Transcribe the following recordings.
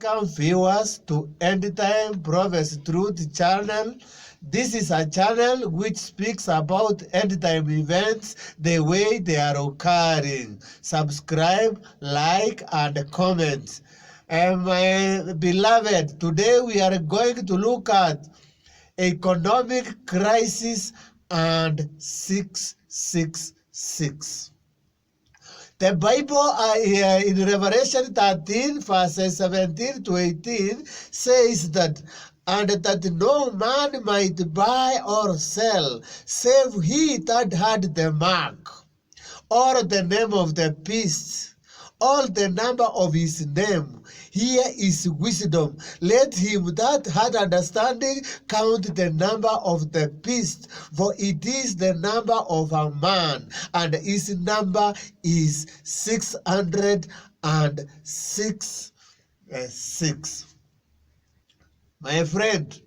welcome viewers to End Time Prophets Truth channel. This is a channel which speaks about end time events the way they are occurring. Subscribe, like, and comment. And my beloved, today we are going to look at economic crisis and 666. The Bible in Revelation 13, verses 17 to 18 says that, and that no man might buy or sell, save he that had the mark, or the name of the beast, or the number of his name. Here is wisdom. Let him that had understanding count the number of the beast, for it is the number of a man, and his number is 666. My friend,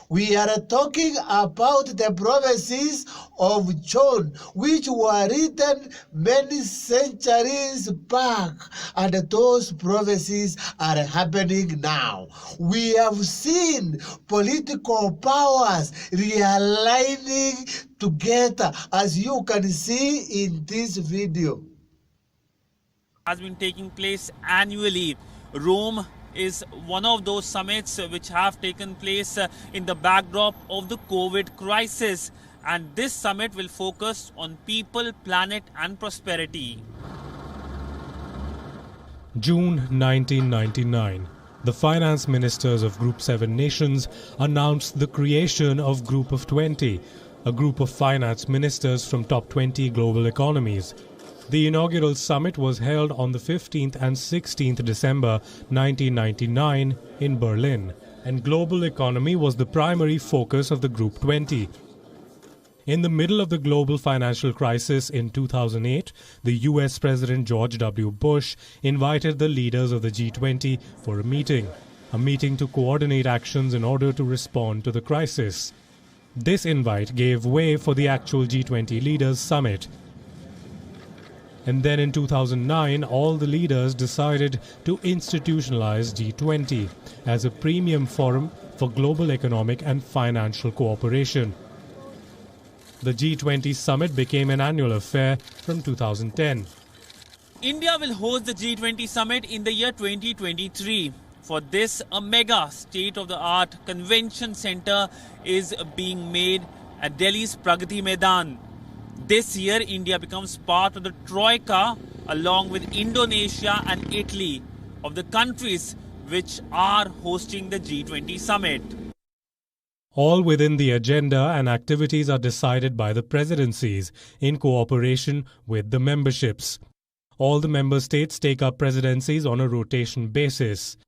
we are talking about the prophecies of John, which were written many centuries back, and those prophecies are happening now. We have seen political powers realigning together, as you can see in this video. Has been taking place annually. Rome is one of those summits which have taken place in the backdrop of the COVID crisis, and this summit will focus on people, planet and prosperity. June 1999. The finance ministers of Group 7 nations announced the creation of Group of 20, a group of finance ministers from top 20 global economies. The inaugural summit was held on the 15th and 16th December 1999 in Berlin, and global economy was the primary focus of the Group 20. In the middle of the global financial crisis in 2008, the US President George W. Bush invited the leaders of the G20 for a meeting to coordinate actions in order to respond to the crisis. This invite gave way for the actual G20 Leaders Summit. And then in 2009, all the leaders decided to institutionalize G20 as a premium forum for global economic and financial cooperation. The G20 summit became an annual affair from 2010. India will host the G20 summit in the year 2023. For this, a mega state-of-the-art convention center is being made at Delhi's Pragati Maidan. This year, India becomes part of the Troika along with Indonesia and Italy of the countries which are hosting the G20 summit. All within the agenda and activities are decided by the presidencies in cooperation with the memberships. All the member states take up presidencies on a rotation basis.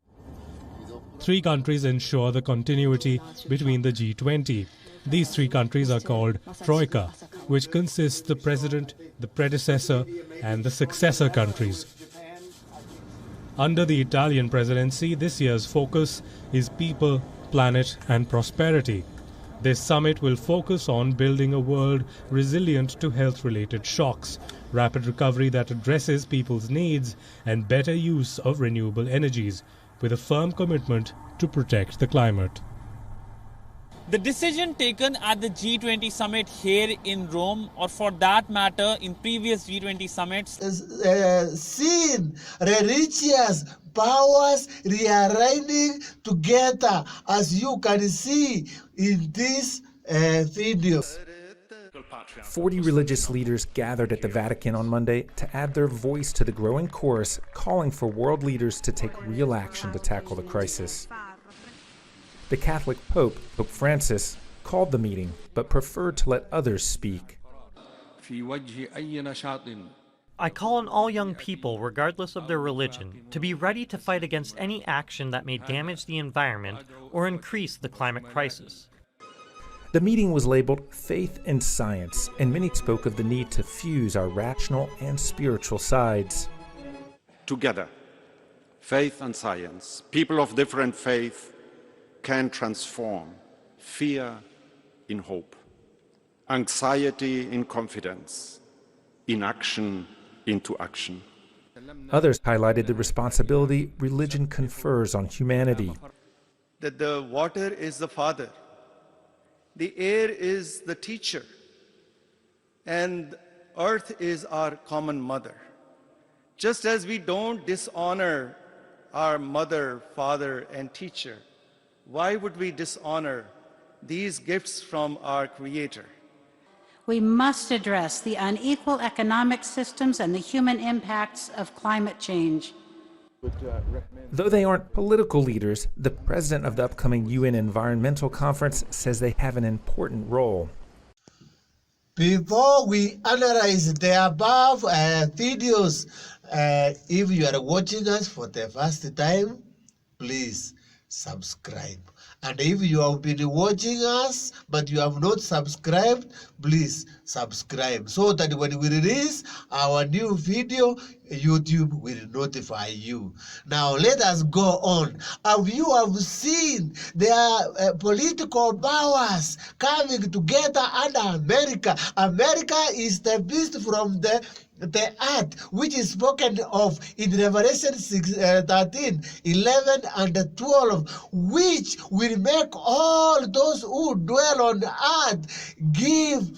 3 countries ensure the continuity between the G20. These 3 countries are called Troika, which consists the president, the predecessor, and the successor countries. Under the Italian presidency, this year's focus is people, planet, and prosperity. This summit will focus on building a world resilient to health-related shocks, rapid recovery that addresses people's needs, and better use of renewable energies, with a firm commitment to protect the climate. The decision taken at the G20 summit here in Rome, or for that matter in previous G20 summits, seen religious powers realigning together, as you can see in this video. 40 religious leaders gathered at the Vatican on Monday to add their voice to the growing chorus calling for world leaders to take real action to tackle the crisis. The Catholic Pope, Pope Francis, called the meeting but preferred to let others speak. I call on all young people, regardless of their religion, to be ready to fight against any action that may damage the environment or increase the climate crisis. The meeting was labeled Faith and Science, and many spoke of the need to fuse our rational and spiritual sides. Together, faith and science, people of different faith, can transform fear in hope, anxiety in confidence, inaction into action. Others highlighted the responsibility religion confers on humanity. That the water is the father, the air is the teacher, and earth is our common mother. Just as we don't dishonor our mother, father, and teacher, why would we dishonor these gifts from our Creator? We must address the unequal economic systems and the human impacts of climate change. Though they aren't political leaders, the president of the upcoming UN Environmental Conference says they have an important role. Before we analyze the above videos, if you are watching us for the first time, please subscribe. And if you have been watching us but you have not subscribed, please subscribe so that when we release our new video, YouTube will notify you. Now let us go on. You have seen their political powers coming together under America. America is the beast from the earth, which is spoken of in Revelation 13, 11, and 12, which will make all those who dwell on earth give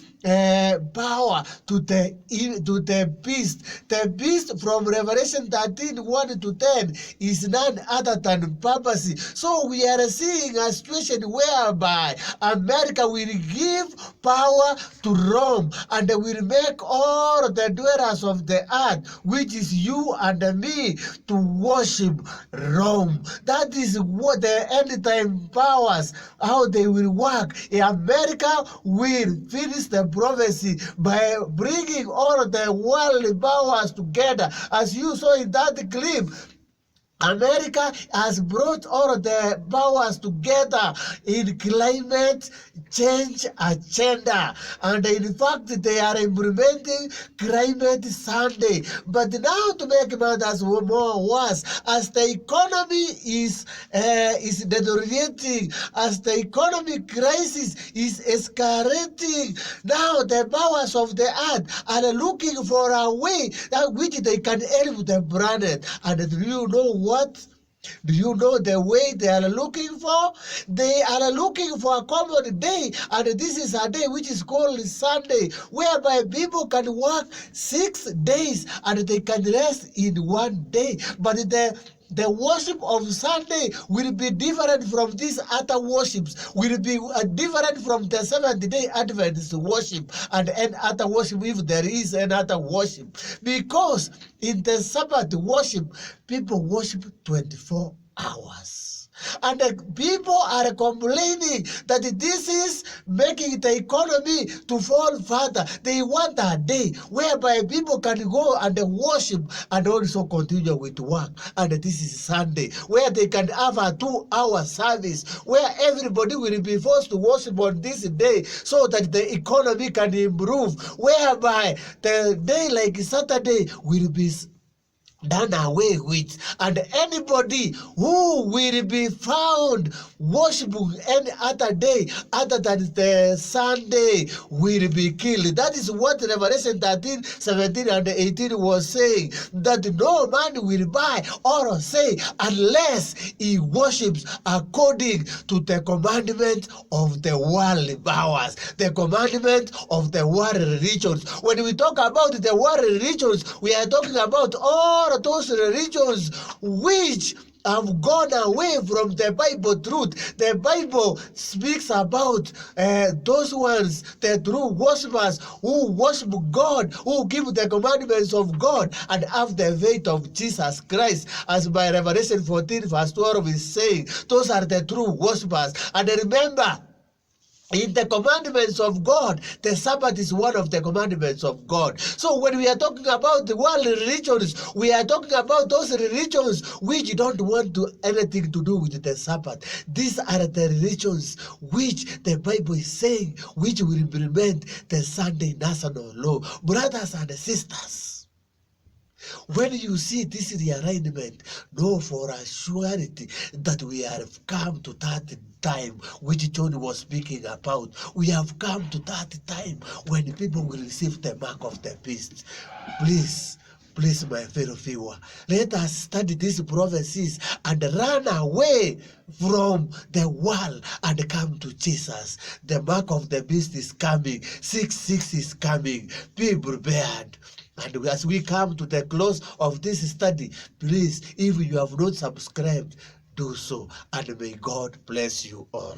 power to the beast. The beast from Revelation 13, 1 to 10 is none other than papacy. So we are seeing a situation whereby America will give power to Rome and will make all the dwellers of the earth, which is you and me, to worship Rome. That is what the end time powers, how they will work. America will finish the prophecy by bringing all the worldly powers together. As you saw in that clip, America has brought all the powers together in climate change agenda, and in fact they are implementing climate Sunday. But now, to make matters more worse, as the economy is deteriorating, as the economic crisis is escalating, now the powers of the earth are looking for a way that which they can help the planet. And do you know what? Do you know the way they are looking for? They are looking for a common day, and this is a day which is called Sunday, whereby people can work 6 days and they can rest in 1 day. But the worship of Sunday will be different from these other worships, will be different from the Seventh-day Adventist worship and any other worship, if there is another worship. Because in the Sabbath worship, people worship 24 hours. And the people are complaining that this is making the economy to fall further. They want a day whereby people can go and worship and also continue with work. And this is Sunday, where they can have a 2-hour service, where everybody will be forced to worship on this day so that the economy can improve, whereby the day like Saturday will be done away with, and anybody who will be found worshiping any other day other than the Sunday will be killed. That is what Revelation 13, 17, and 18 was saying, that no man will buy or say unless he worships according to the commandment of the worldly powers, the commandment of the world religions. When we talk about the world religions, we are talking about all those religions which have gone away from the Bible truth. The Bible speaks about those ones, the true worshippers who worship God, who give the commandments of God and have the faith of Jesus Christ, as by Revelation 14 verse 12 is saying. Those are the true worshippers. And remember, in the commandments of God, the Sabbath is one of the commandments of God. So when we are talking about the world religions, we are talking about those religions which don't want anything to do with the Sabbath. These are the religions which the Bible is saying, which will implement the Sunday national law. Brothers and sisters, when you see this realignment, know for a surety that we have come to that time which John was speaking about. We have come to that time when people will receive the mark of the beast. Please, Please, my fellow viewer, let us study these prophecies and run away from the world and come to Jesus. The mark of the beast is coming. 666 is coming. Be prepared. And as we come to the close of this study, please, if you have not subscribed, do so. And may God bless you all.